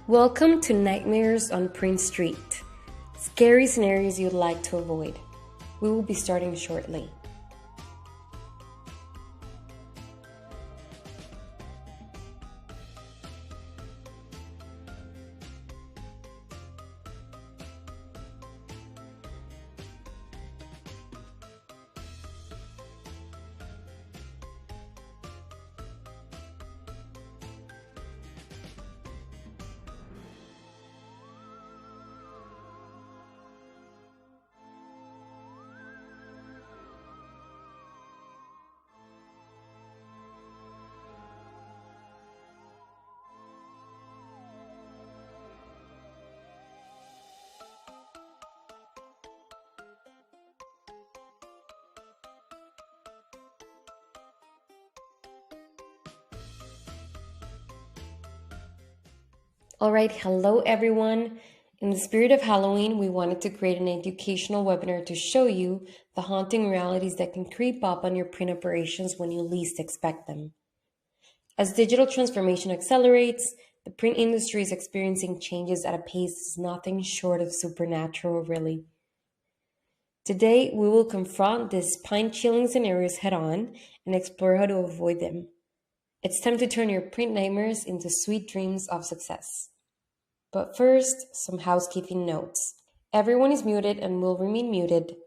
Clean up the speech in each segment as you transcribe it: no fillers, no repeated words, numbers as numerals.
Welcome to Nightmares on Print Street. Scary scenarios you'd like to avoid. We will be starting shortly. Alright, hello everyone. In the spirit of Halloween, we wanted to create an educational webinar to show you the haunting realities that can creep up on your print operations when you least expect them. As digital transformation accelerates, the print industry is experiencing changes at a pace nothing short of supernatural, really. Today, we will confront these spine-chilling scenarios head-on and explore how to avoid them. It's time to turn your print nightmares into sweet dreams of success. But first, some housekeeping notes. Everyone is muted and will remain muted.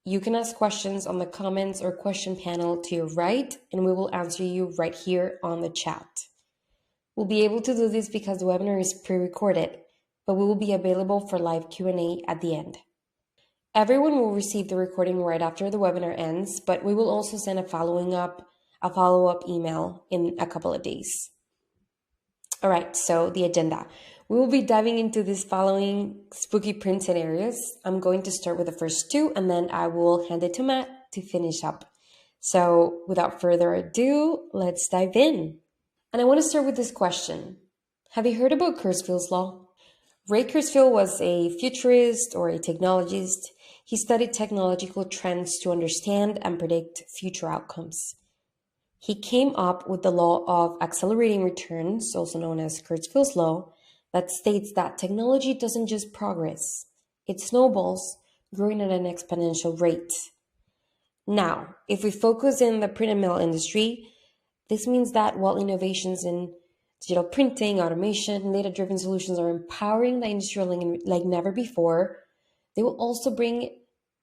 You can ask questions on the comments or question panel to your right, and we will answer you right here on the chat. We'll be able to do this because the webinar is pre-recorded, but we will be available for live Q&A at the end. Everyone will receive the recording right after the webinar ends, but we will also send a follow-up email in a couple of days. All right, so the agenda. We will be diving into these following spooky print scenarios. I'm going to start with the first two, and then I will hand it to Matt to finish up. So without further ado, let's dive in. And I want to start with this question. Have you heard about Kurzweil's law? Ray Kurzweil was a futurist or a technologist. He studied technological trends to understand and predict future outcomes. He came up with the law of accelerating returns, also known as Kurzweil's law, that states that technology doesn't just progress, it snowballs, growing at an exponential rate. Now, if we focus in the print and mail industry, this means that while innovations in digital printing, automation, and data-driven solutions are empowering the industry like never before, they will also bring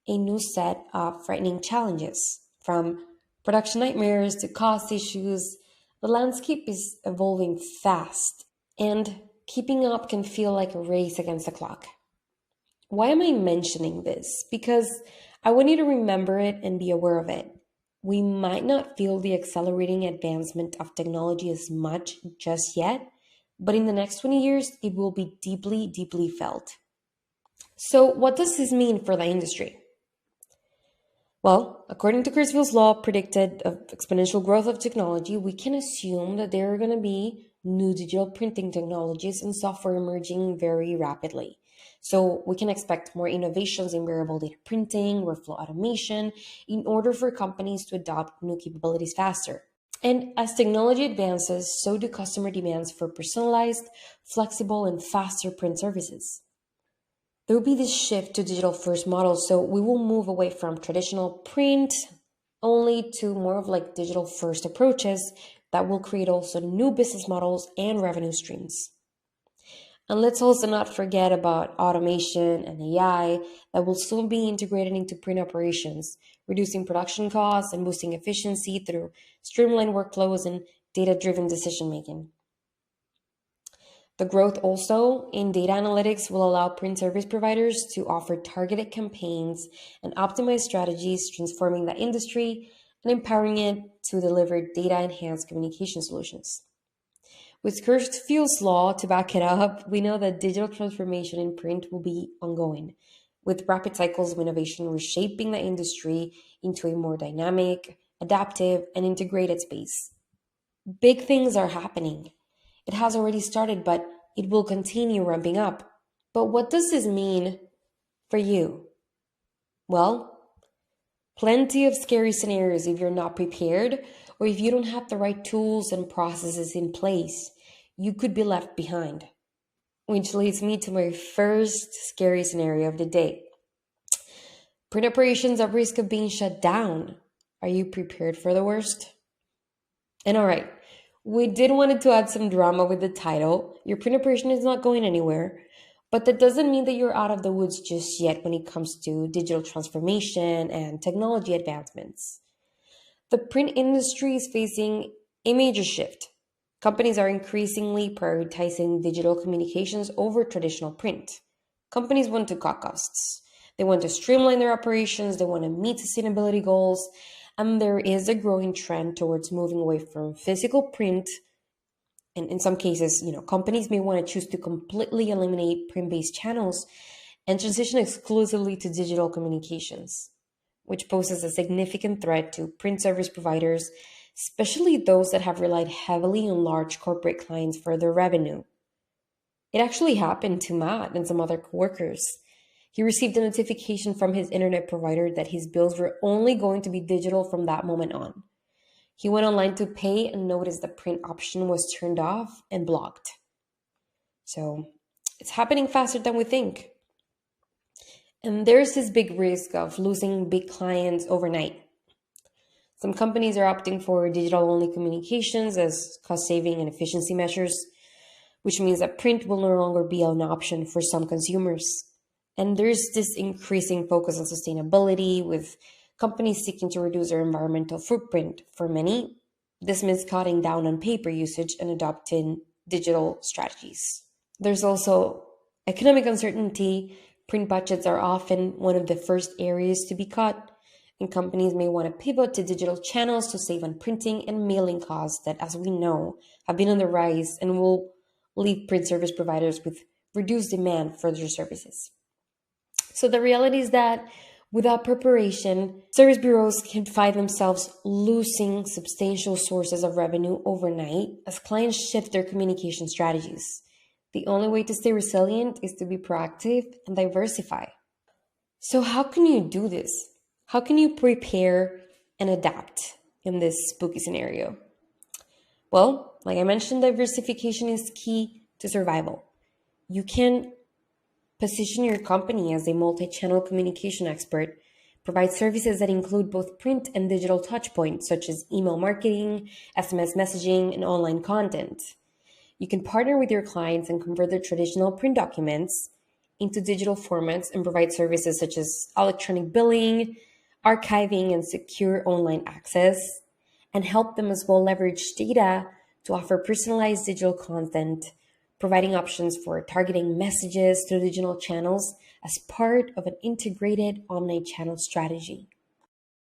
a new set of frightening challenges. From production nightmares to cost issues, the landscape is evolving fast, and keeping up can feel like a race against the clock. Why am I mentioning this? Because I want you to remember it and be aware of it. We might not feel the accelerating advancement of technology as much just yet, but in the next 20 years, it will be deeply, deeply felt. So what does this mean for the industry? Well, according to Kurzweil's law predicted of exponential growth of technology, we can assume that there are going to be new digital printing technologies and software emerging very rapidly. So we can expect more innovations in wearable data printing, workflow automation, in order for companies to adopt new capabilities faster. And as technology advances, so do customer demands for personalized, flexible, and faster print services. There will be this shift to digital-first models, so we will move away from traditional print only to more of like digital-first approaches that will create also new business models and revenue streams. And let's also not forget about automation and AI that will soon be integrated into print operations, reducing production costs and boosting efficiency through streamlined workflows and data-driven decision-making. The growth also in data analytics will allow print service providers to offer targeted campaigns and optimized strategies, transforming the industry and empowering it to deliver data-enhanced communication solutions. With Kurzweil's law to back it up, we know that digital transformation in print will be ongoing, with rapid cycles of innovation reshaping the industry into a more dynamic, adaptive, and integrated space. Big things are happening. It has already started, but it will continue ramping up. But what does this mean for you? Well, plenty of scary scenarios if you're not prepared or if you don't have the right tools and processes in place. You could be left behind. which leads me to my first scary scenario of the day. Print operations at risk of being shut down. Are you prepared for the worst? And all right, we did want to add some drama with the title. Your print operation is not going anywhere, but that doesn't mean that you're out of the woods just yet when it comes to digital transformation and technology advancements. The print industry is facing a major shift. Companies are increasingly prioritizing digital communications over traditional print. Companies want to cut costs. They want to streamline their operations. They want to meet sustainability goals. And there is a growing trend towards moving away from physical print. And in some cases, companies may want to choose to completely eliminate print-based channels and transition exclusively to digital communications, which poses a significant threat to print service providers, especially those that have relied heavily on large corporate clients for their revenue. It actually happened to Matt and some other coworkers. He received a notification from his internet provider that his bills were only going to be digital from that moment on. He went online to pay and noticed the print option was turned off and blocked. So it's happening faster than we think. And there's this big risk of losing big clients overnight. Some companies are opting for digital-only communications as cost-saving and efficiency measures, which means that print will no longer be an option for some consumers. And there's this increasing focus on sustainability, with companies seeking to reduce their environmental footprint. For many, this means cutting down on paper usage and adopting digital strategies. There's also economic uncertainty. Print budgets are often one of the first areas to be cut, and companies may want to pivot to digital channels to save on printing and mailing costs that, as we know, have been on the rise and will leave print service providers with reduced demand for their services. So the reality is that without preparation, service bureaus can find themselves losing substantial sources of revenue overnight as clients shift their communication strategies. The only way to stay resilient is to be proactive and diversify. So how can you do this? How can you prepare and adapt in this spooky scenario? Well, like I mentioned, diversification is key to survival. You can position your company as a multi-channel communication expert, provide services that include both print and digital touchpoints, such as email marketing, SMS messaging, and online content. You can partner with your clients and convert their traditional print documents into digital formats and provide services such as electronic billing, archiving, and secure online access, and help them as well leverage data to offer personalized digital content, providing options for targeting messages through digital channels as part of an integrated omni-channel strategy.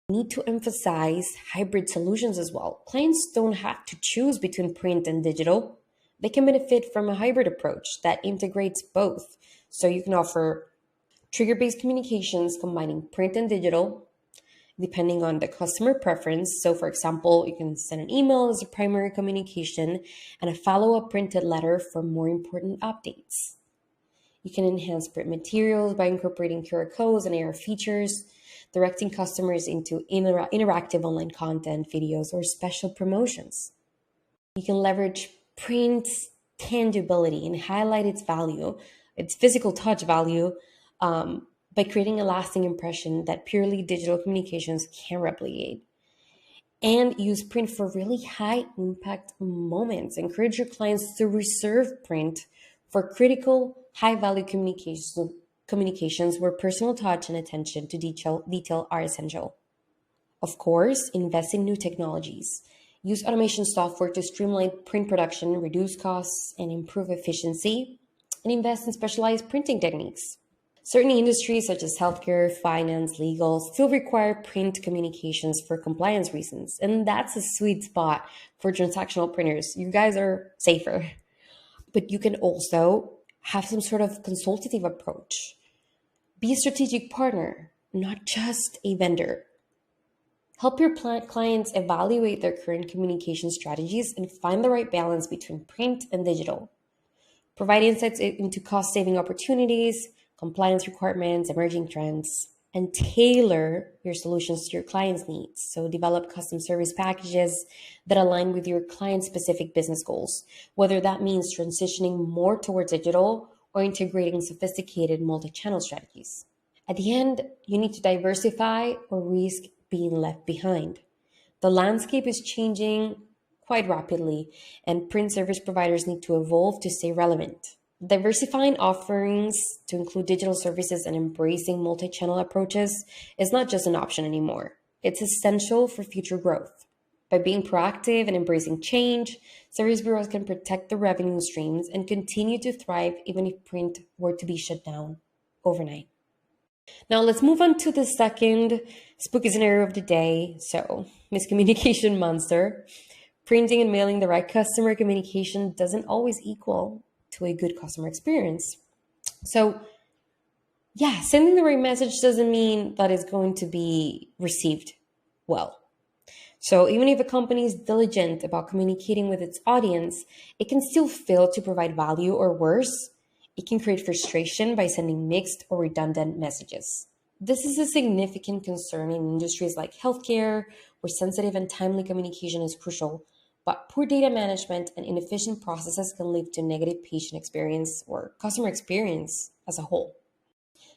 We need to emphasize hybrid solutions as well. Clients don't have to choose between print and digital. They can benefit from a hybrid approach that integrates both. So you can offer trigger-based communications combining print and digital, depending on the customer preference. So for example, you can send an email as a primary communication and a follow-up printed letter for more important updates. You can enhance print materials by incorporating QR codes and AR features, directing customers into interactive online content, videos, or special promotions. You can leverage print's tangibility and highlight its value, its physical touch value, by creating a lasting impression that purely digital communications can replicate. And use print for really high impact moments. Encourage your clients to reserve print for critical, high value communications where personal touch and attention to detail are essential. Of course, invest in new technologies. Use automation software to streamline print production, reduce costs, and improve efficiency. And invest in specialized printing techniques. Certain industries such as healthcare, finance, legal still require print communications for compliance reasons. And that's a sweet spot for transactional printers. You guys are safer. But you can also have some sort of consultative approach. Be a strategic partner, not just a vendor. Help your clients evaluate their current communication strategies and find the right balance between print and digital. Provide insights into cost-saving opportunities, compliance requirements, emerging trends. and tailor your solutions to your clients' needs. So develop custom service packages that align with your client's specific business goals, whether that means transitioning more towards digital or integrating sophisticated multi-channel strategies. At the end, you need to diversify or risk being left behind. The landscape is changing quite rapidly, and print service providers need to evolve to stay relevant. Diversifying offerings to include digital services and embracing multi channel approaches is not just an option anymore, it's essential for future growth. By being proactive and embracing change, service bureaus can protect the revenue streams and continue to thrive even if print were to be shut down overnight. Now let's move on to the second spooky scenario of the day. So, miscommunication monster. Printing and mailing the right customer communication doesn't always equal to a good customer experience. So, yeah, sending the right message doesn't mean that it's going to be received well. So, even if a company is diligent about communicating with its audience, it can still fail to provide value, or worse, it can create frustration by sending mixed or redundant messages. This is a significant concern in industries like healthcare, where sensitive and timely communication is crucial, but poor data management and inefficient processes can lead to negative patient experience or customer experience as a whole.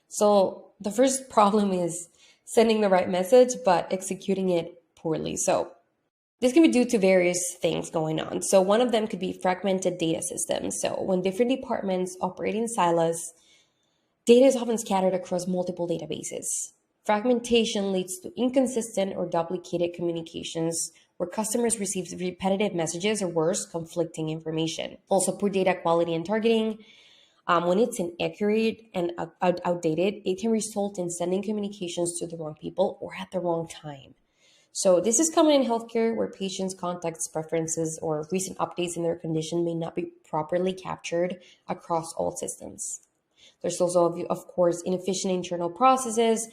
So the first problem is sending the right message, but executing it poorly. So this can be due to various things going on. So one of them could be fragmented data systems. So when different departments operate in silos, data is often scattered across multiple databases. Fragmentation leads to inconsistent or duplicated communications where customers receive repetitive messages, or worse, conflicting information. Also, poor data quality and targeting. When it's inaccurate and outdated, it can result in sending communications to the wrong people or at the wrong time. So this is common in healthcare, where patients' contacts, preferences, or recent updates in their condition may not be properly captured across all systems. There's also, of course, inefficient internal processes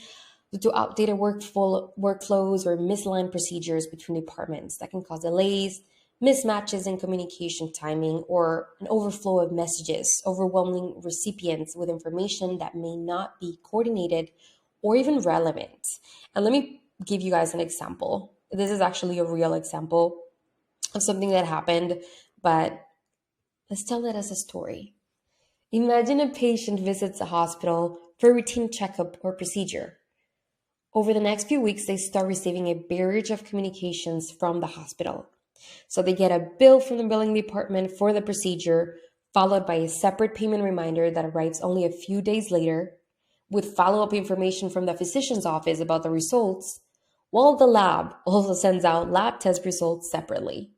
due to outdated workflows or misaligned procedures between departments that can cause delays, mismatches in communication timing, or an overflow of messages, overwhelming recipients with information that may not be coordinated or even relevant. And let me give you guys an example. This is actually a real example of something that happened, but let's tell it as a story. Imagine a patient visits a hospital for a routine checkup or procedure. Over the next few weeks, they start receiving a barrage of communications from the hospital. So they get a bill from the billing department for the procedure, followed by a separate payment reminder that arrives only a few days later, with follow-up information from the physician's office about the results, while the lab also sends out lab test results separately.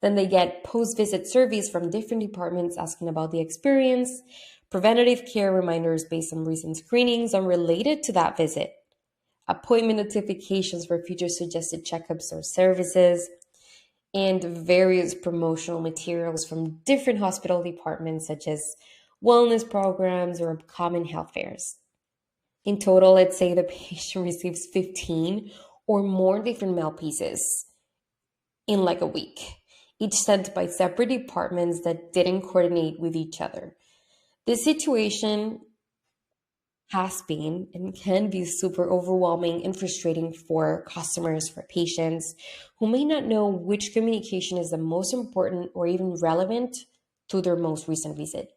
Then they get post-visit surveys from different departments asking about the experience, preventative care reminders based on recent screenings unrelated to that visit, appointment notifications for future suggested checkups or services, and various promotional materials from different hospital departments, such as wellness programs or upcoming health fairs. In total, let's say the patient receives 15 or more different mail pieces in like a week, each sent by separate departments that didn't coordinate with each other. This situation has been and can be super overwhelming and frustrating for customers, for patients who may not know which communication is the most important or even relevant to their most recent visit.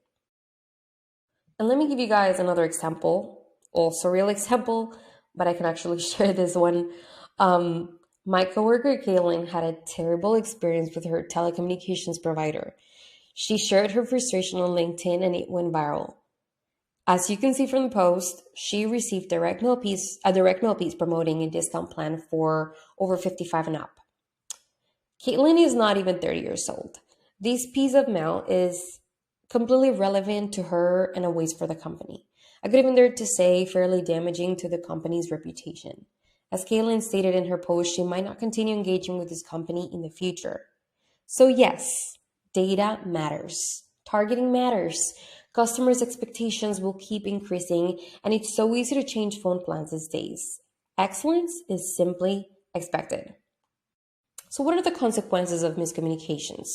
And let me give you guys another example, also a real example, but I can actually share this one. My coworker Kaylin had a terrible experience with her telecommunications provider. She shared her frustration on LinkedIn and it went viral. As you can see from the post, she received a direct mail piece promoting a discount plan for over 55 and up. Caitlin is not even 30 years old. This piece of mail is completely relevant to her and a waste for the company. I could even dare to say fairly damaging to the company's reputation. As Caitlin stated in her post, she might not continue engaging with this company in the future. So yes, data matters. Targeting matters. Customers' expectations will keep increasing, and it's so easy to change phone plans these days. Excellence is simply expected. So what are the consequences of miscommunications?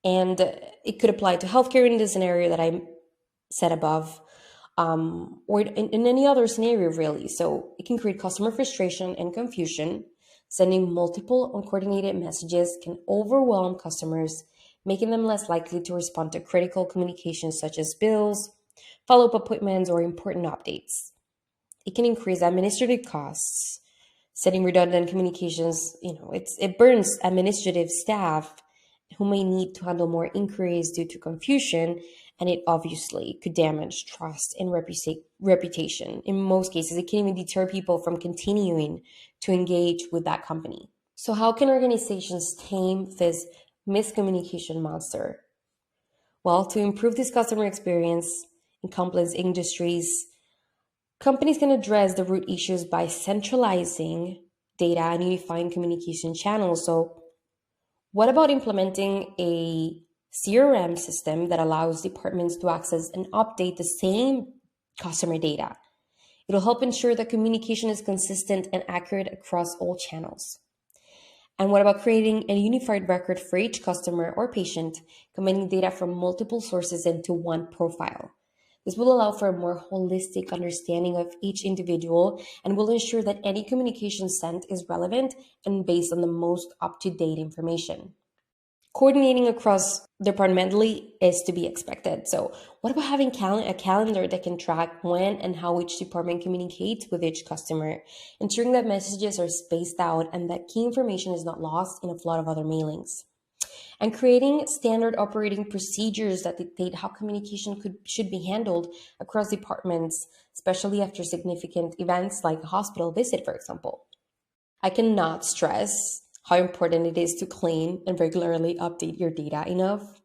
And it could apply to healthcare in the scenario that I said above. or in any other scenario, really. So it can create customer frustration and confusion. Sending multiple uncoordinated messages can overwhelm customers, making them less likely to respond to critical communications such as bills, follow-up appointments, or important updates. It can increase administrative costs. Setting redundant communications, it burns administrative staff who may need to handle more inquiries due to confusion, and it obviously could damage trust and reputation. In most cases, it can even deter people from continuing to engage with that company. So how can organizations tame this miscommunication monster? Well, to improve this customer experience in complex industries, companies can address the root issues by centralizing data and unifying communication channels. So, what about implementing a CRM system that allows departments to access and update the same customer data? It'll help ensure that communication is consistent and accurate across all channels. And what about creating a unified record for each customer or patient, combining data from multiple sources into one profile? This will allow for a more holistic understanding of each individual and will ensure that any communication sent is relevant and based on the most up-to-date information. Coordinating across departmentally is to be expected. So what about having a calendar that can track when and how each department communicates with each customer, ensuring that messages are spaced out and that key information is not lost in a flood of other mailings? And creating standard operating procedures that dictate how communication should be handled across departments, especially after significant events like a hospital visit, for example. I cannot stress how important it is to clean and regularly update your data enough.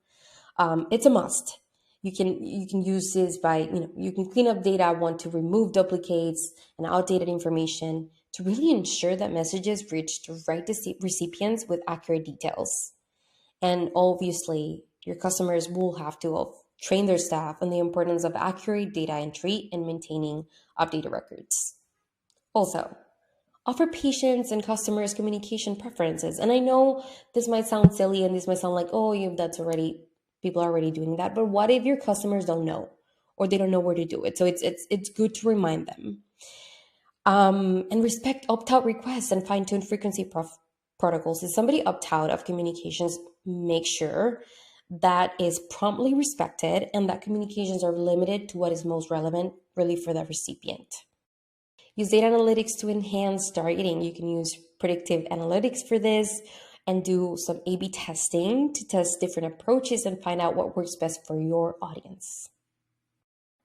It's a must. You can use this by, you can clean up data, want to remove duplicates and outdated information to really ensure that messages reach the right recipients with accurate details. And obviously, your customers will have to train their staff on the importance of accurate data entry and maintaining updated records. Also, offer patients and customers communication preferences. And I know this might sound silly and this might sound like, people are already doing that. But what if your customers don't know or they don't know where to do it? So it's good to remind them. And respect opt-out requests and fine-tune frequency protocols. If somebody opt out of communications, make sure that is promptly respected and that communications are limited to what is most relevant really for the recipient. Use data analytics to enhance targeting. You can use predictive analytics for this and do some A/B testing to test different approaches and find out what works best for your audience.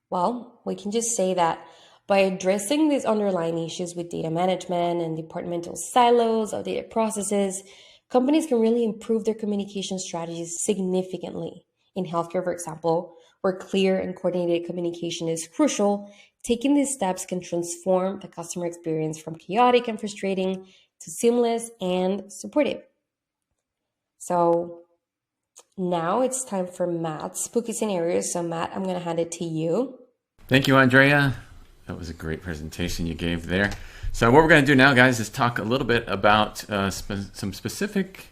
Well, we can just say that by addressing these underlying issues with data management and departmental silos, outdated processes, companies can really improve their communication strategies significantly. In healthcare, for example, where clear and coordinated communication is crucial, taking these steps can transform the customer experience from chaotic and frustrating to seamless and supportive. So now it's time for Matt's spooky scenarios. So Matt, I'm going to hand it to you. Thank you, Andrea. That was a great presentation you gave there. So what we're going to do now, guys, is talk a little bit about some specific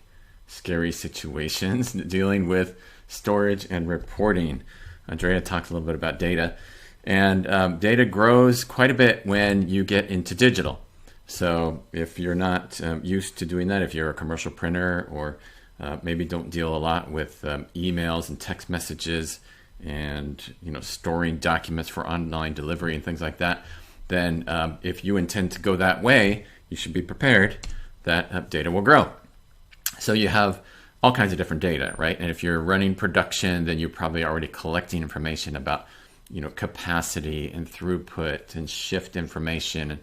scary situations dealing with storage and reporting. Andrea talked a little bit about data, and data grows quite a bit when you get into digital. So if you're not used to doing that, if you're a commercial printer or maybe don't deal a lot with emails and text messages and storing documents for online delivery and things like that, then if you intend to go that way, you should be prepared that data will grow. So you have all kinds of different data, right? And if you're running production, then you're probably already collecting information about capacity and throughput and shift information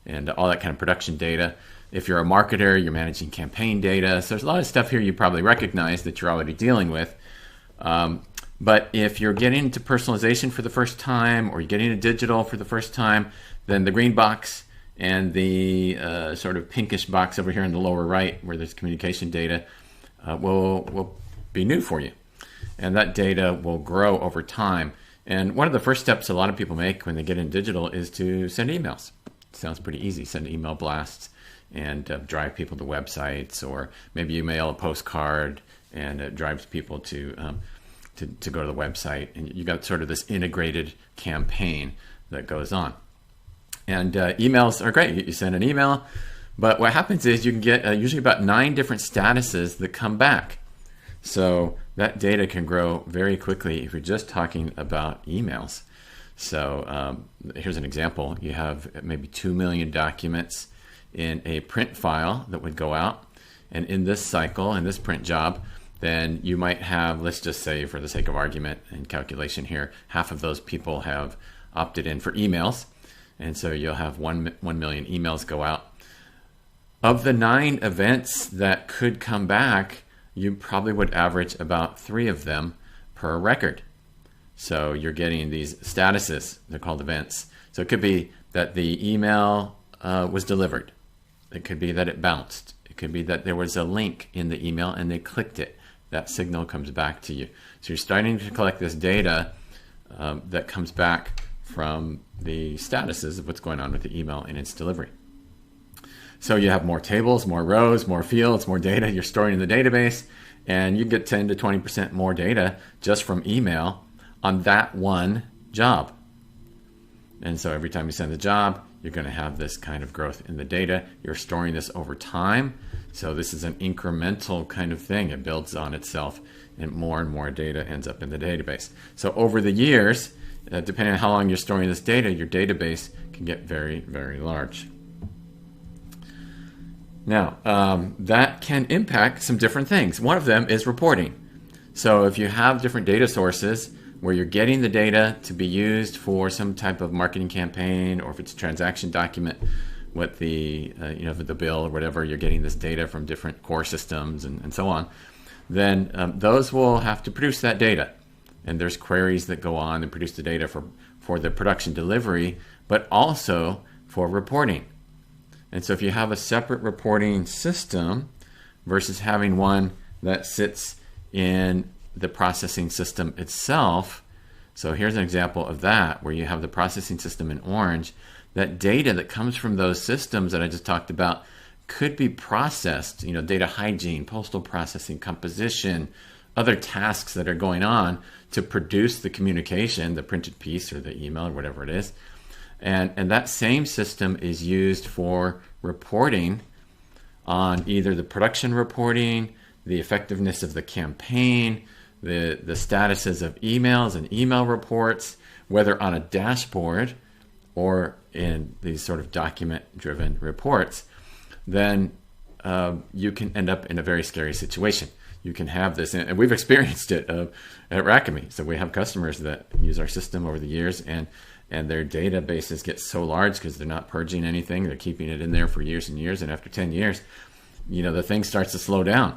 and all that kind of production data. If you're a marketer, you're managing campaign data. So there's a lot of stuff here you probably recognize that you're already dealing with. But if you're getting into personalization for the first time or you're getting into digital for the first time, then the green box and the sort of pinkish box over here in the lower right where there's communication data will be new for you. And that data will grow over time. And one of the first steps a lot of people make when they get in digital is to send emails. It sounds pretty easy. Send email blasts and drive people to websites, or maybe you mail a postcard and it drives people to to go to the website, and you got sort of this integrated campaign that goes on. And emails are great. You send an email, but what happens is you can get usually about 9 different statuses that come back. So that data can grow very quickly if you're just talking about emails. So here's an example. You have maybe 2 million documents in a print file that would go out. And in this cycle, in this print job, then you might have, let's just say for the sake of argument and calculation here, half of those people have opted in for emails. And so you'll have 1 million emails go out. Of the 9 events that could come back, you probably would average about 3 of them per record. So you're getting these statuses, they're called events. So it could be that the email was delivered. It could be that it bounced. It could be that there was a link in the email and they clicked it. That signal comes back to you. So you're starting to collect this data that comes back from the statuses of what's going on with the email and its delivery. So you have more tables, more rows, more fields, more data you're storing in the database, and you get 10 to 20% more data just from email on that one job. And so every time you send a job, you're going to have this kind of growth in the data. You're storing this over time. So this is an incremental kind of thing. It builds on itself, and more data ends up in the database. So over the years, depending on how long you're storing this data, your database can get very, very large. Now, that can impact some different things. One of them is reporting. So if you have different data sources where you're getting the data to be used for some type of marketing campaign, or if it's a transaction document, what the the bill or whatever, you're getting this data from different core systems and so on, then those will have to produce that data. And there's queries that go on and produce the data for the production delivery, but also for reporting. And so if you have a separate reporting system versus having one that sits in the processing system itself, so here's an example of that, where you have the processing system in orange, that data that comes from those systems that I just talked about could be processed, data hygiene, postal processing, composition, other tasks that are going on to produce the communication, the printed piece or the email or whatever it is. And that same system is used for reporting on either the production reporting, the effectiveness of the campaign, the statuses of emails and email reports, whether on a dashboard or in these sort of document-driven reports. Then you can end up in a very scary situation. You can have this, and we've experienced it at Rackham. So we have customers that use our system over the years, and their databases get so large because they're not purging anything. They're keeping it in there for years and years. And after 10 years, the thing starts to slow down.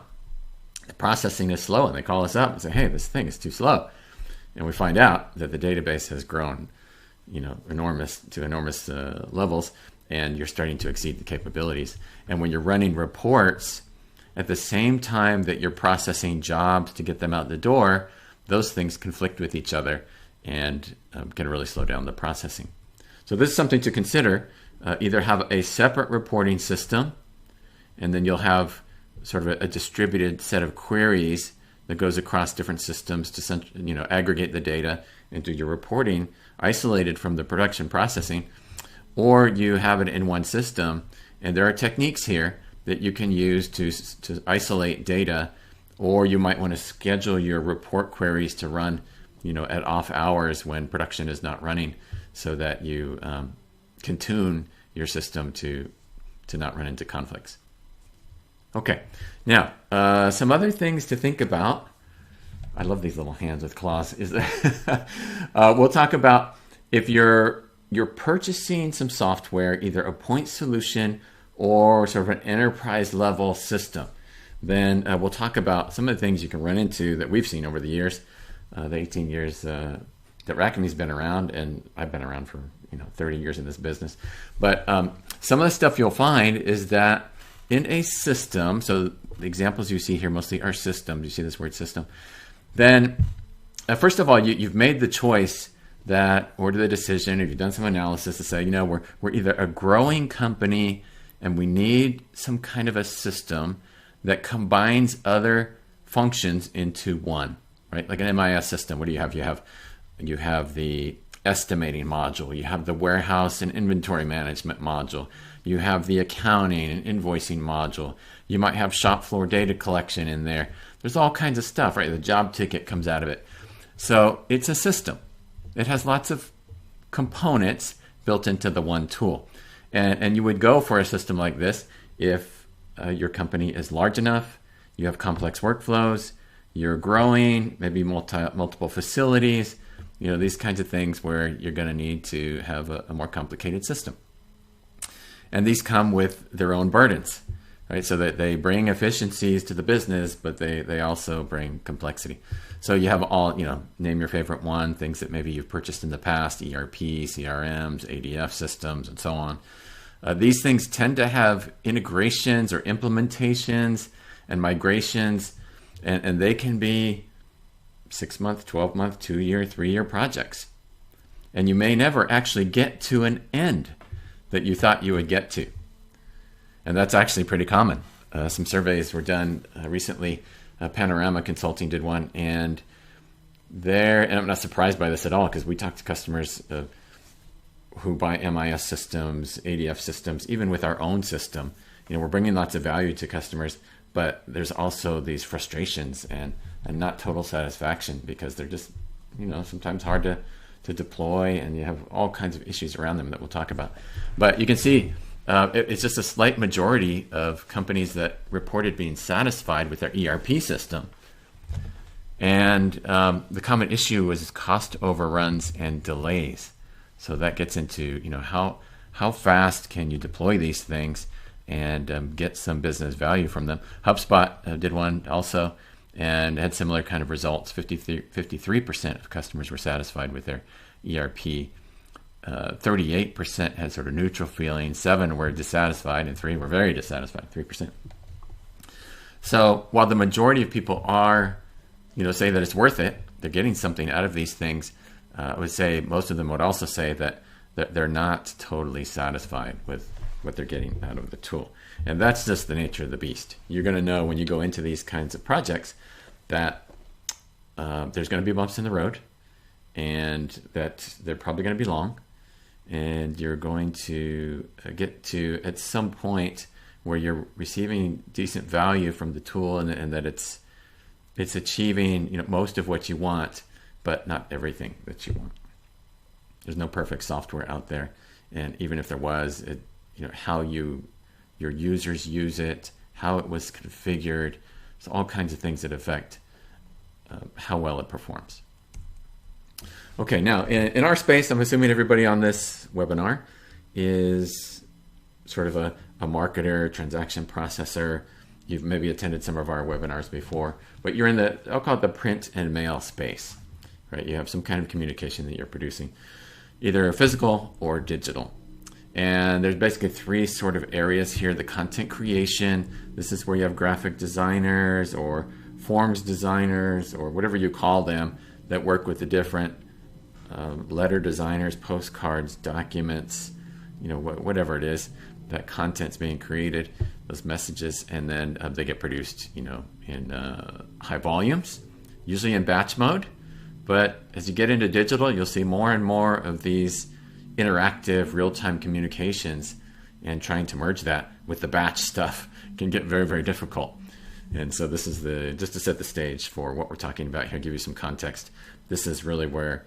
The processing is slow, and they call us up and say, hey, this thing is too slow. And we find out that the database has grown, enormous levels, and you're starting to exceed the capabilities. And when you're running reports at the same time that you're processing jobs to get them out the door, those things conflict with each other and can really slow down the processing. So this is something to consider. Either have a separate reporting system, and then you'll have sort of a distributed set of queries that goes across different systems to aggregate the data and do your reporting isolated from the production processing, or you have it in one system. And there are techniques here that you can use to isolate data, or you might want to schedule your report queries to run at off hours when production is not running, so that you can tune your system to not run into conflicts. Okay, now some other things to think about. I love these little hands with claws. We'll talk about if you're purchasing some software, either a point solution or sort of an enterprise level system. Then we'll talk about some of the things you can run into that we've seen over the years, the 18 years that Rackham's been around, and I've been around for 30 years in this business. But some of the stuff you'll find is that in a system, so the examples you see here mostly are systems. You see this word system. Then, first of all, you've made the choice or the decision, if you've done some analysis to say, we're either a growing company and we need some kind of a system that combines other functions into one. right? Like an MIS system, what do you have? You have the estimating module, you have the warehouse and inventory management module, you have the accounting and invoicing module, you might have shop floor data collection in there. There's all kinds of stuff, right? The job ticket comes out of it. So it's a system. It has lots of components built into the one tool. And you would go for a system like this if your company is large enough, you have complex workflows, you're growing, maybe multiple facilities, these kinds of things where you're going to need to have a more complicated system. And these come with their own burdens, right? So that they bring efficiencies to the business, but they also bring complexity. So you have all, name your favorite one, things that maybe you've purchased in the past, ERP, CRMs, ADF systems, and so on. These things tend to have integrations or implementations and migrations, and they can be 6-month, 12-month, 2-year, 3-year projects. And you may never actually get to an end that you thought you would get to. And that's actually pretty common. Some surveys were done recently. Panorama Consulting did one, and I'm not surprised by this at all, because we talk to customers who buy MIS systems, ADF systems, even with our own system. We're bringing lots of value to customers, but there's also these frustrations and not total satisfaction, because they're just, sometimes hard to deploy, and you have all kinds of issues around them that we'll talk about. But you can see it's just a slight majority of companies that reported being satisfied with their ERP system. And the common issue was cost overruns and delays. So that gets into, how fast can you deploy these things and get some business value from them. HubSpot did one also and had similar kind of results. 53% of customers were satisfied with their ERP. 38% had sort of neutral feeling, 7 were dissatisfied, and 3 were very dissatisfied, 3%. So while the majority of people are, say that it's worth it, they're getting something out of these things, I would say most of them would also say that they're not totally satisfied with what they're getting out of the tool. And that's just the nature of the beast. You're going to know when you go into these kinds of projects that there's going to be bumps in the road, and that they're probably going to be long, and you're going to get to at some point where you're receiving decent value from the tool, and that it's achieving most of what you want, but not everything that you want. There's no perfect software out there, and even if there was, how your users use it, how it was configured, so all kinds of things that affect how well it performs. Okay, now in our space, I'm assuming everybody on this webinar is sort of a marketer, transaction processor. You've maybe attended some of our webinars before, but you're in I'll call it the print and mail space, right? You have some kind of communication that you're producing, either physical or digital. And there's basically 3 sort of areas here. The content creation, this is where you have graphic designers or forms designers or whatever you call them that work with the different letter designers, postcards, documents, whatever it is, that content's being created, those messages, and then they get produced, in high volumes, usually in batch mode. But as you get into digital, you'll see more and more of these interactive real-time communications, and trying to merge that with the batch stuff can get very, very difficult. And so this is just to set the stage for what we're talking about here, give you some context. This is really where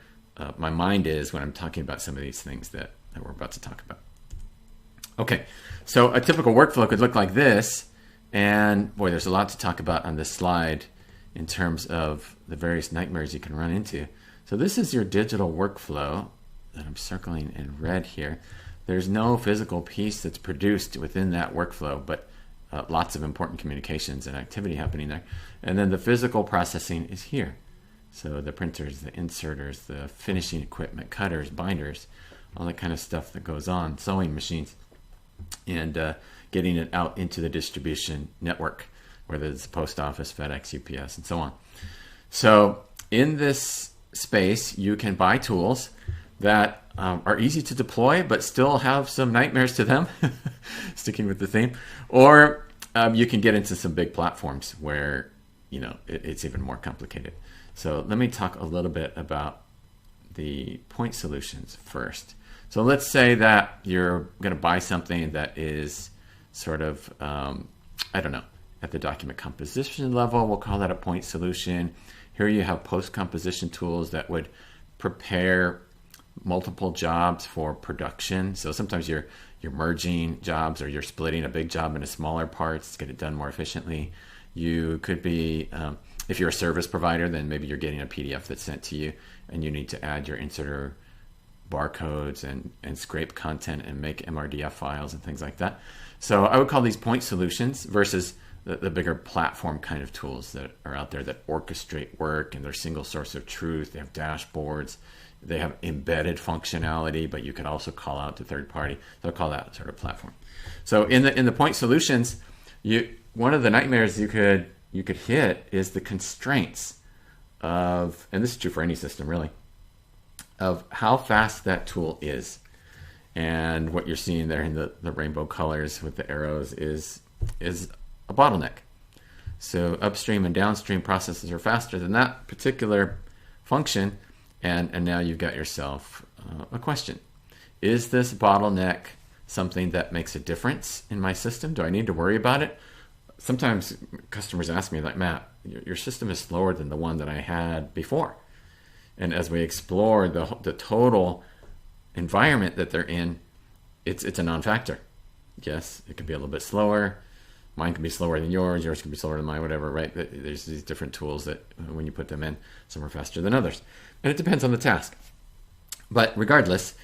my mind is when I'm talking about some of these things that we're about to talk about. Okay, so a typical workflow could look like this, and boy, there's a lot to talk about on this slide in terms of the various nightmares you can run into. So this is your digital workflow that I'm circling in red here. There's no physical piece that's produced within that workflow, but lots of important communications and activity happening there. And then the physical processing is here. So the printers, the inserters, the finishing equipment, cutters, binders, all that kind of stuff that goes on, sewing machines, and getting it out into the distribution network, whether it's the post office, FedEx, UPS, and so on. So in this space, you can buy tools that are easy to deploy, but still have some nightmares to them, sticking with the theme. Or you can get into some big platforms where it's even more complicated. So let me talk a little bit about the point solutions first. So let's say that you're going to buy something that is sort of, I don't know, at the document composition level, we'll call that a point solution. Here you have post-composition tools that would prepare multiple jobs for production. So sometimes you're merging jobs, or you're splitting a big job into smaller parts to get it done more efficiently. You could be, if you're a service provider, then maybe you're getting a PDF that's sent to you and you need to add your inserter barcodes and scrape content and make MRDF files and things like that. So I would call these point solutions versus the bigger platform kind of tools that are out there that orchestrate work, and they're single source of truth. They have dashboards. They have embedded functionality, but you can also call out to third party. So I'll call that sort of platform. So in the point solutions, one of the nightmares you could hit is the constraints of, and this is true for any system really, of how fast that tool is. And what you're seeing there in the rainbow colors with the arrows is a bottleneck. So upstream and downstream processes are faster than that particular function, and now you've got yourself a question. Is this bottleneck something that makes a difference in my system? Do I need to worry about it? Sometimes customers ask me, like, Matt, your system is slower than the one that I had before. And as we explore the total environment that they're in, it's a non-factor. Yes, it could be a little bit slower. Mine can be slower than yours. Yours can be slower than mine, whatever, right? There's these different tools that when you put them in, some are faster than others. And it depends on the task. But regardless,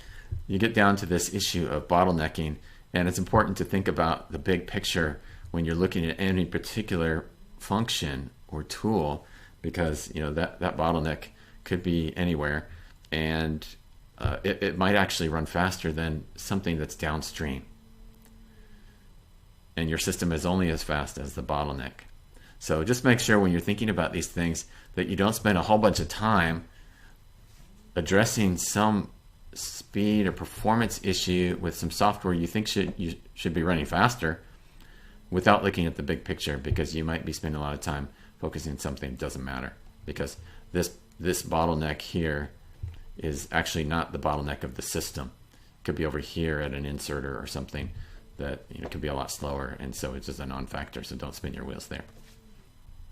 you get down to this issue of bottlenecking, and it's important to think about the big picture when you're looking at any particular function or tool, because that bottleneck could be anywhere, and it might actually run faster than something that's downstream. And your system is only as fast as the bottleneck. So just make sure when you're thinking about these things that you don't spend a whole bunch of time addressing some speed or performance issue with some software you think should be running faster without looking at the big picture, because you might be spending a lot of time focusing on something that doesn't matter, because this bottleneck here is actually not the bottleneck of the system. It could be over here at an inserter or something that could be a lot slower, and so it's just a non-factor, so don't spin your wheels there.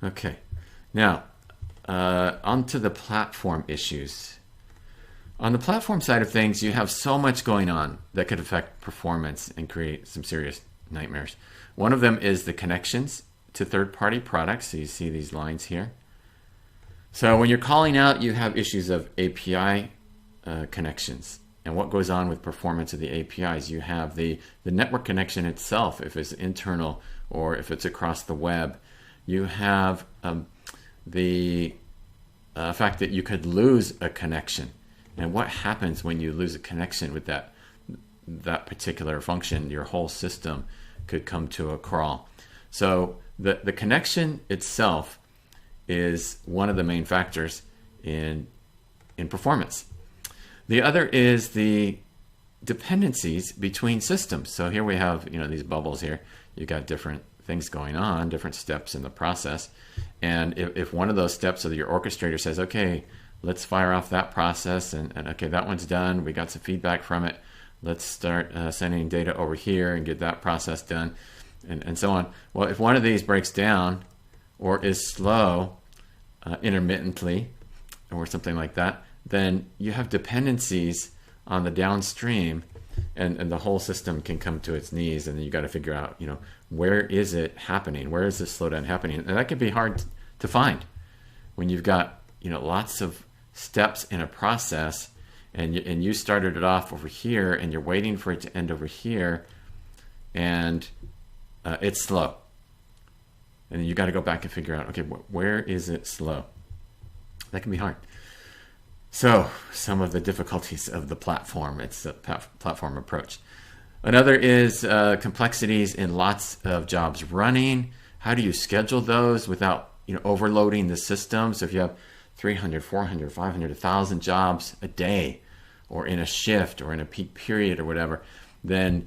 Okay, now onto the platform issues. On the platform side of things, you have so much going on that could affect performance and create some serious nightmares. One of them is the connections to third-party products. So you see these lines here. So when you're calling out, you have issues of API connections. And what goes on with performance of the APIs? You have the network connection itself, if it's internal or if it's across the web. You have the fact that you could lose a connection. And what happens when you lose a connection with that particular function? Your whole system could come to a crawl. So the connection itself is one of the main factors in performance. The other is the dependencies between systems. So here we have these bubbles here. You've got different things going on, different steps in the process. And if one of those steps of your orchestrator says, okay, let's fire off that process, and okay, that one's done, we got some feedback from it, let's start sending data over here and get that process done, and so on. Well, if one of these breaks down or is slow intermittently or something like that, then you have dependencies on the downstream, and the whole system can come to its knees, and then you got to figure out, where is it happening? Where is this slowdown happening? And that can be hard to find when you've got, lots of steps in a process, and you started it off over here, and you're waiting for it to end over here, and it's slow. And then you got to go back and figure out, okay, where is it slow? That can be hard. So some of the difficulties of the platform, it's a platform approach. Another is complexities in lots of jobs running. How do you schedule those without overloading the system? So if you have 300, 400, 500, 1,000 jobs a day, or in a shift, or in a peak period, or whatever, then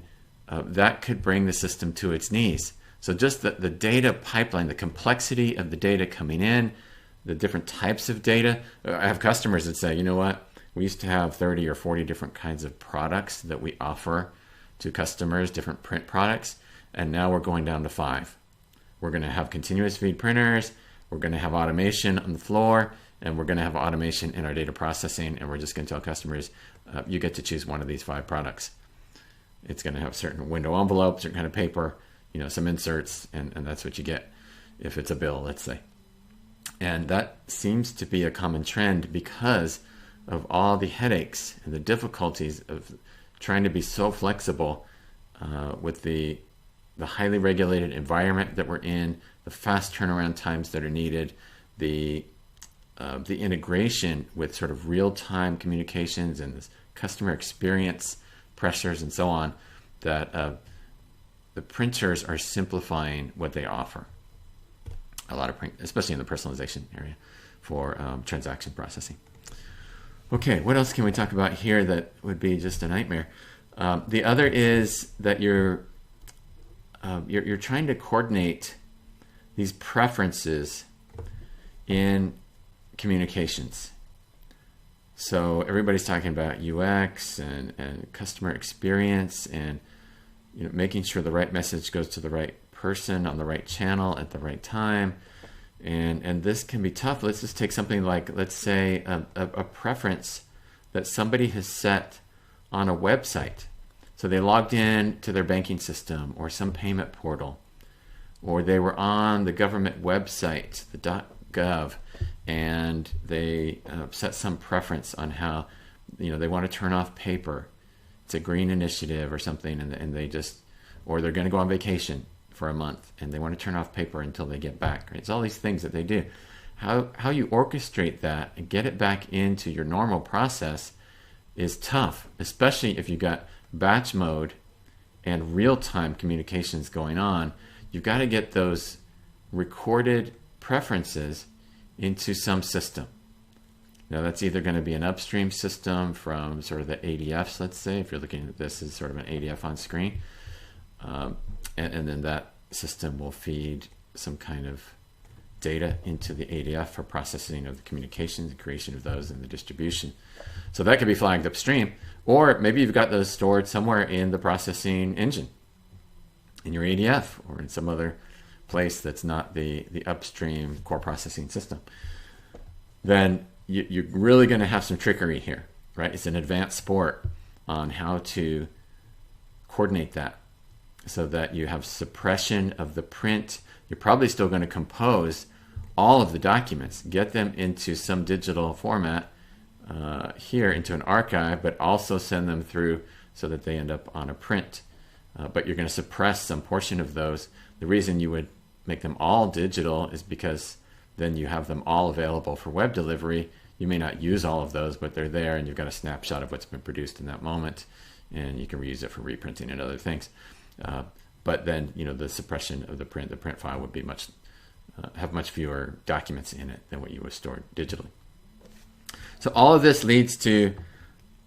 that could bring the system to its knees. So just the data pipeline, the complexity of the data coming in, the different types of data. I have customers that say, you know what, we used to have 30 or 40 different kinds of products that we offer to customers, different print products, and now we're going down to 5. We're going to have continuous feed printers, we're going to have automation on the floor, and we're going to have automation in our data processing, and we're just going to tell customers, you get to choose one of these 5 products. It's going to have certain window envelopes, certain kind of paper, some inserts, and that's what you get if it's a bill, let's say. And that seems to be a common trend because of all the headaches and the difficulties of trying to be so flexible with the highly regulated environment that we're in, the fast turnaround times that are needed, the integration with sort of real-time communications and this customer experience pressures and so on, that the printers are simplifying what they offer. A lot of print, especially in the personalization area for transaction processing. Okay, what else can we talk about here that would be just a nightmare? The other is that you're trying to coordinate these preferences in communications. So everybody's talking about UX and customer experience and making sure the right message goes to the right person on the right channel at the right time. And this can be tough. Let's just take something like, let's say, a preference that somebody has set on a website. So they logged in to their banking system or some payment portal, or they were on the government website, the .gov, and they set some preference on how, they want to turn off paper. It's a green initiative or something, and they just, or they're going to go on vacation for a month and they want to turn off paper until they get back. Right? It's all these things that they do. How you orchestrate that and get it back into your normal process is tough, especially if you got batch mode and real-time communications going on. You've got to get those recorded preferences into some system. Now that's either going to be an upstream system from sort of the ADFs, let's say, if you're looking at this as sort of an ADF on screen. And then that system will feed some kind of data into the ADF for processing of the communications, the creation of those, and the distribution. So that could be flagged upstream. Or maybe you've got those stored somewhere in the processing engine, in your ADF, or in some other place that's not the upstream core processing system. Then you're really going to have some trickery here, right? It's an advanced sport on how to coordinate that so that you have suppression of the print. You're probably still going to compose all of the documents, get them into some digital format here into an archive, but also send them through so that they end up on a print. But you're going to suppress some portion of those. The reason you would make them all digital is because then you have them all available for web delivery. You may not use all of those, but they're there, and you've got a snapshot of what's been produced in that moment, and you can reuse it for reprinting and other things. But then, the suppression of the print file would be have much fewer documents in it than what you would store digitally. So all of this leads to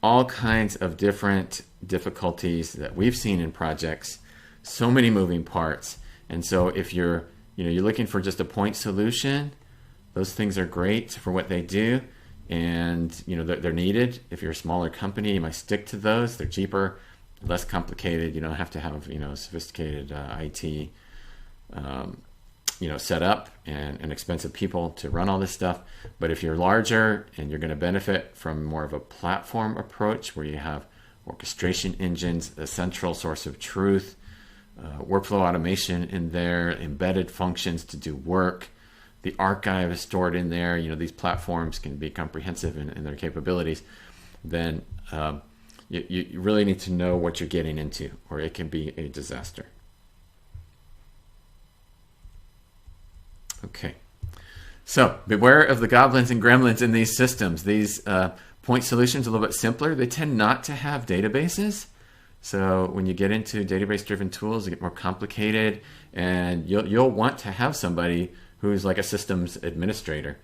all kinds of different difficulties that we've seen in projects, so many moving parts. And so if you're looking for just a point solution, those things are great for what they do, and they're needed. If you're a smaller company, you might stick to those. They're cheaper, less complicated. You don't have to have sophisticated IT set up and expensive people to run all this stuff. But if you're larger and you're going to benefit from more of a platform approach where you have orchestration engines, a central source of truth, workflow automation in there, embedded functions to do work, the archive is stored in there, these platforms can be comprehensive in their capabilities, then you really need to know what you're getting into, or it can be a disaster. Okay, so beware of the goblins and gremlins in these systems. These point solutions are a little bit simpler. They tend not to have databases. So when you get into database-driven tools, they get more complicated, and you'll want to have somebody who's like a systems administrator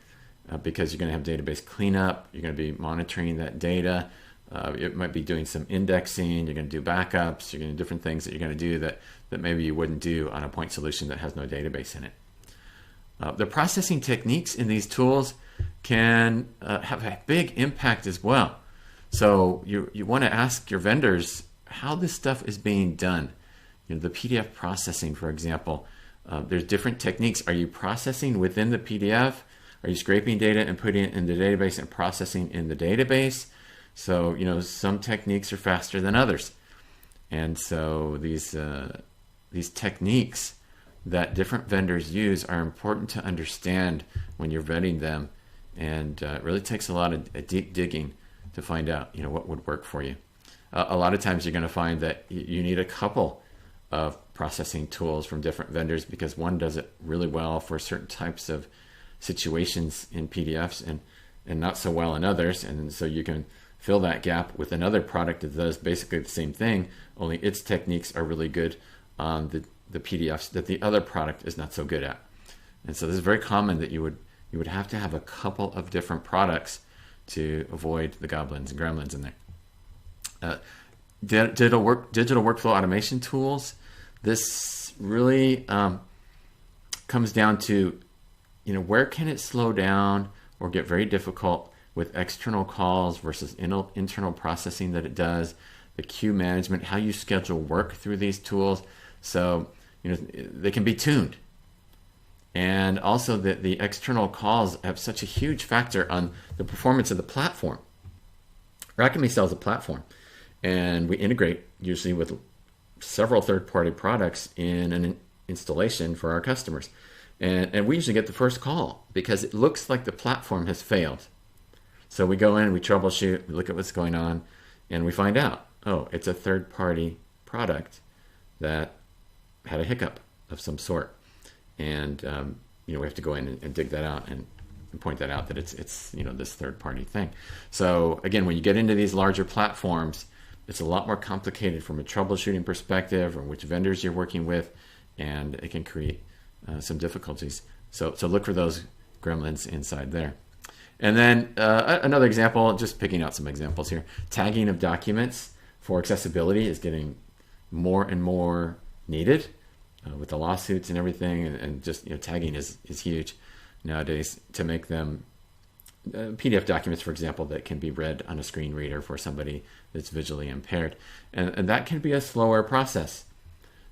because you're going to have database cleanup. You're going to be monitoring that data. It might be doing some indexing. You're going to do backups. You're going to do different things that you're going to do that maybe you wouldn't do on a point solution that has no database in it. The processing techniques in these tools can have a big impact as well. So you want to ask your vendors how this stuff is being done. The PDF processing, for example, there's different techniques. Are you processing within the PDF? Are you scraping data and putting it in the database and processing in the database? So, some techniques are faster than others. And so these techniques that different vendors use are important to understand when you're vetting them. And it really takes a lot of deep digging to find out, what would work for you. A lot of times you're going to find that you need a couple of processing tools from different vendors because one does it really well for certain types of situations in PDFs and not so well in others. And so you can fill that gap with another product that does basically the same thing, only its techniques are really good on the PDFs that the other product is not so good at. And so this is very common that you would have to have a couple of different products to avoid the goblins and gremlins in there. Digital workflow automation tools. This really comes down to, where can it slow down or get very difficult with external calls versus internal processing that it does, the queue management, how you schedule work through these tools. So, they can be tuned. And also the external calls have such a huge factor on the performance of the platform. Rackham sells a platform, and we integrate usually with several third-party products in an installation for our customers. And we usually get the first call because it looks like the platform has failed. So we go in, we troubleshoot, we look at what's going on, and we find out, it's a third-party product that had a hiccup of some sort. And we have to go in and dig that out and point that out that it's this third-party thing. So again, when you get into these larger platforms, it's a lot more complicated from a troubleshooting perspective or which vendors you're working with, and it can create some difficulties. So look for those gremlins inside there. And then another example, just picking out some examples here. Tagging of documents for accessibility is getting more and more needed with the lawsuits and everything, and just tagging is huge nowadays to make them PDF documents, for example, that can be read on a screen reader for somebody that's visually impaired. And that can be a slower process.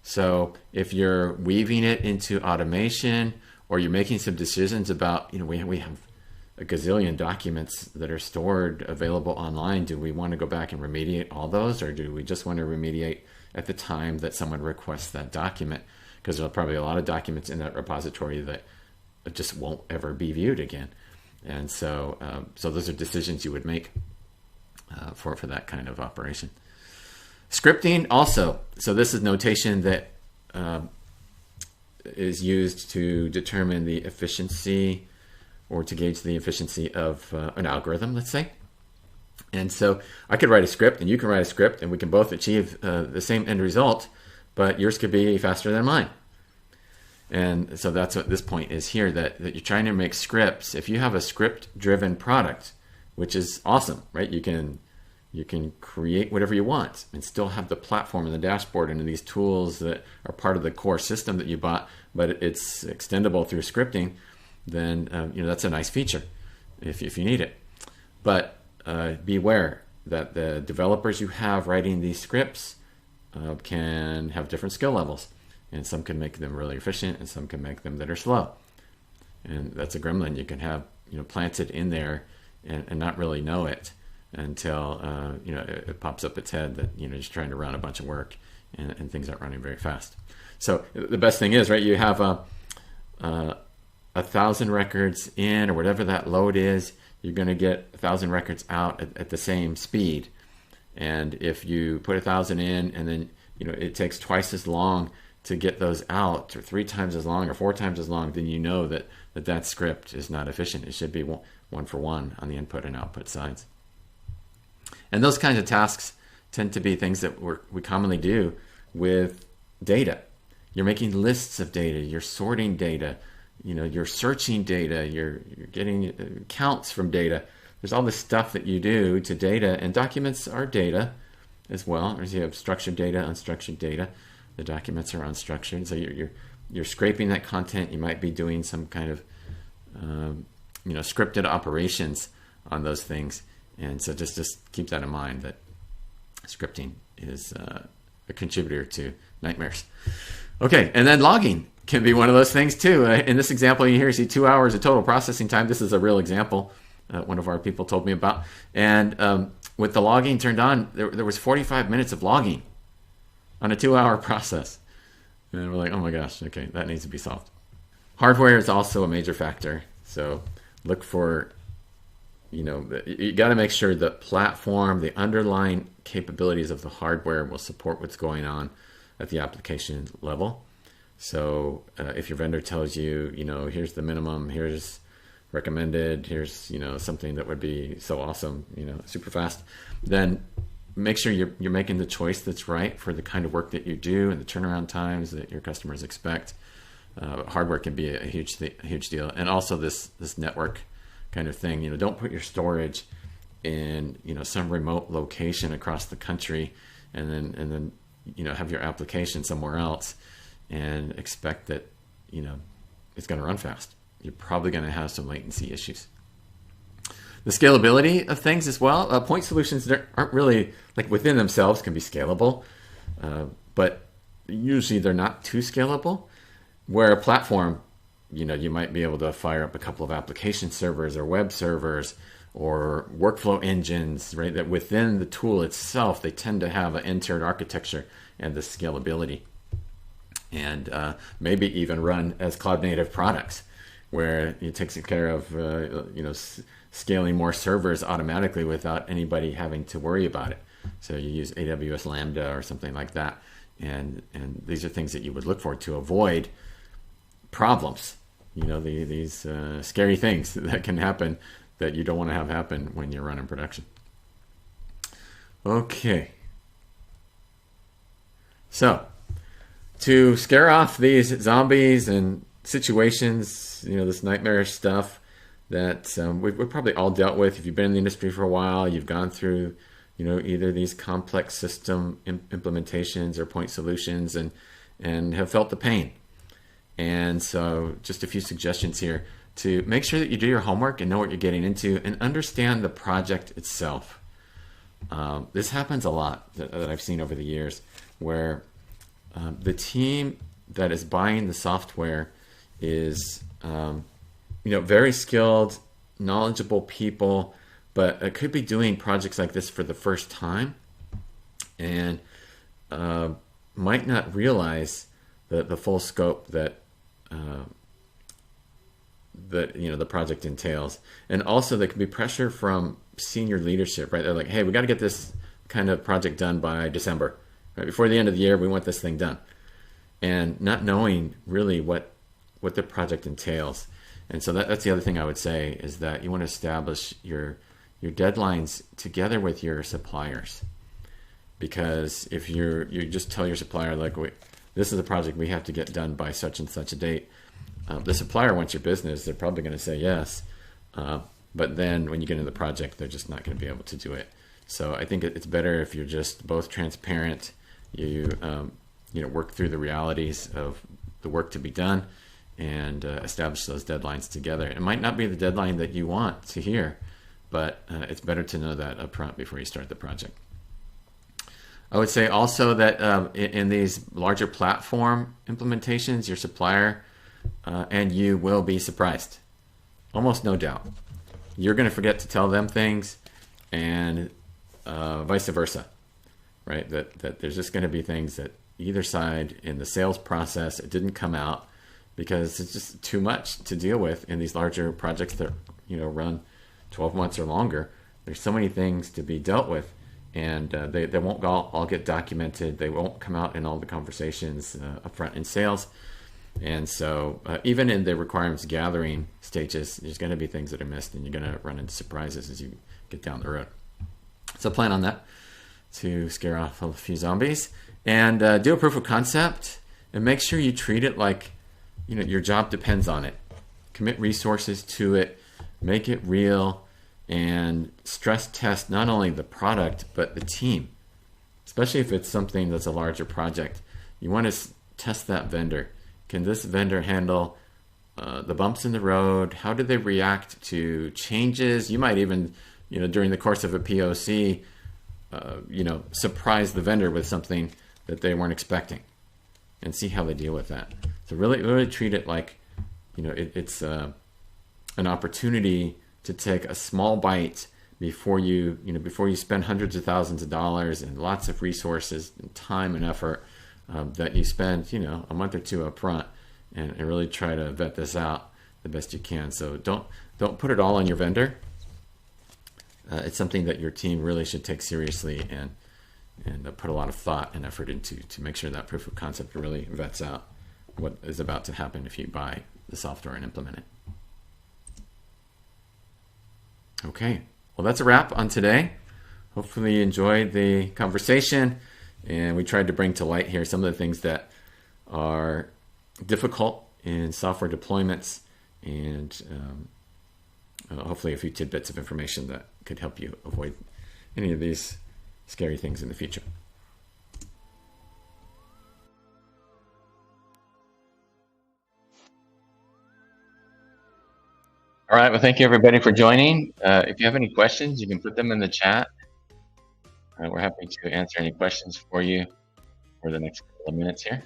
So if you're weaving it into automation or you're making some decisions about, we have a gazillion documents that are stored available online. Do we want to go back and remediate all those, or do we just want to remediate at the time that someone requests that document? Because there's probably a lot of documents in that repository that just won't ever be viewed again. And so those are decisions you would make for that kind of operation. Scripting also. So this is notation that is used to determine the efficiency or to gauge the efficiency of an algorithm, let's say. And so I could write a script and you can write a script and we can both achieve the same end result, but yours could be faster than mine. And so that's what this point is here, that you're trying to make scripts. If you have a script-driven product, which is awesome, right? You can create whatever you want and still have the platform and the dashboard and these tools that are part of the core system that you bought, but it's extendable through scripting. Then that's a nice feature if you need it. But beware that the developers you have writing these scripts can have different skill levels. And some can make them really efficient and some can make them that are slow. And that's a gremlin you can have planted in there and not really know it until it pops up its head that just trying to run a bunch of work and things aren't running very fast. So the best thing is, right, you have 1,000 records in or whatever that load is, you're going to get 1,000 records out at the same speed. And if you put 1,000 in and then it takes twice as long to get those out, or 3 times as long or 4 times as long, then you know that script is not efficient. It should be one for one on the input and output sides. And those kinds of tasks tend to be things that we commonly do with data. You're making lists of data, you're sorting data, you're searching data, you're getting counts from data. There's all this stuff that you do to data, and documents are data as well. As you have structured data, unstructured data. The documents are unstructured, so you're you're scraping that content. You might be doing some kind of scripted operations on those things. And so just keep that in mind, that scripting is a contributor to nightmares. Okay, and then logging can be one of those things too. In this example, you see 2 hours of total processing time. This is a real example one of our people told me about. And with the logging turned on, there was 45 minutes of logging on a 2-hour process. And we're like, oh my gosh, okay, that needs to be solved. Hardware is also a major factor. So look for, you got to make sure the platform, the underlying capabilities of the hardware will support what's going on at the application level. So if your vendor tells you, here's the minimum, here's recommended, here's, something that would be so awesome, super fast, then make sure you're making the choice that's right for the kind of work that you do and the turnaround times that your customers expect. Hardware can be a huge deal. And also this network kind of thing, don't put your storage in, some remote location across the country and then have your application somewhere else and expect that, it's going to run fast. You're probably going to have some latency issues. The scalability of things as well. Point solutions aren't really, like, within themselves can be scalable, but usually they're not too scalable. Where a platform, you might be able to fire up a couple of application servers or web servers or workflow engines, right? That within the tool itself, they tend to have an end-to-end architecture and the scalability. And maybe even run as cloud-native products, where it takes care of, scaling more servers automatically without anybody having to worry about it. So you use AWS Lambda or something like that. And these are things that you would look for to avoid problems, these scary things that can happen that you don't want to have happen when you're running production. Okay. So to scare off these zombies and situations, this nightmarish stuff that we've probably all dealt with. If you've been in the industry for a while, you've gone through, either these complex system implementations or point solutions and have felt the pain. And so just a few suggestions here to make sure that you do your homework and know what you're getting into and understand the project itself. This happens a lot that I've seen over the years, where the team that is buying the software is very skilled, knowledgeable people, but it could be doing projects like this for the first time and might not realize the full scope that the project entails. And also there can be pressure from senior leadership, right? They're like, hey, we got to get this kind of project done by December, right? Before the end of the year, we want this thing done. And not knowing really what the project entails. And so that's the other thing I would say, is that you want to establish your deadlines together with your suppliers. Because if you just tell your supplier, like, this is a project we have to get done by such and such a date, the supplier wants your business, they're probably going to say yes. But then when you get into the project, they're just not going to be able to do it. So I think it's better if you're just both transparent, you work through the realities of the work to be done, and establish those deadlines together. It might not be the deadline that you want to hear, but it's better to know that up front before you start the project. I would say also that in these larger platform implementations, your supplier and you will be surprised. Almost no doubt. You're going to forget to tell them things, and vice versa, right? That there's just going to be things that either side in the sales process, it didn't come out because it's just too much to deal with in these larger projects that run 12 months or longer. There's so many things to be dealt with, and they won't all get documented. They won't come out in all the conversations up front in sales. And so even in the requirements gathering stages, there's going to be things that are missed, and you're going to run into surprises as you get down the road. So plan on that to scare off a few zombies, and do a proof of concept, and make sure you treat it like your job depends on it. Commit resources to it, make it real, and stress test not only the product but the team. Especially if it's something that's a larger project, you want to test that vendor can this vendor handle the bumps in the road? How do they react to changes? You might even, during the course of a POC, surprise the vendor with something that they weren't expecting, and see how they deal with that. So really treat it like, it's an opportunity to take a small bite before you spend hundreds of thousands of dollars and lots of resources and time and effort that you spend, a month or two up front, and really try to vet this out the best you can. So don't put it all on your vendor. It's something that your team really should take seriously and put a lot of thought and effort into, to make sure that proof of concept really vets out what is about to happen if you buy the software and implement it. Okay, well, that's a wrap on today. Hopefully you enjoyed the conversation, and we tried to bring to light here some of the things that are difficult in software deployments, and hopefully a few tidbits of information that could help you avoid any of these scary things in the future. All right, well, thank you everybody for joining. If you have any questions, you can put them in the chat. We're happy to answer any questions for you for the next couple of minutes here.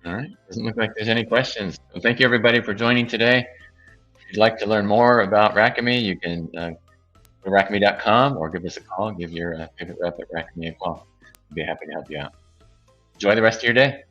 All right, doesn't look like there's any questions. Well, thank you everybody for joining today. If you'd like to learn more about Rackame, you can go to rackame.com or give us a call. Give your favorite rep at Rackame a call. We'd be happy to help you out. Enjoy the rest of your day.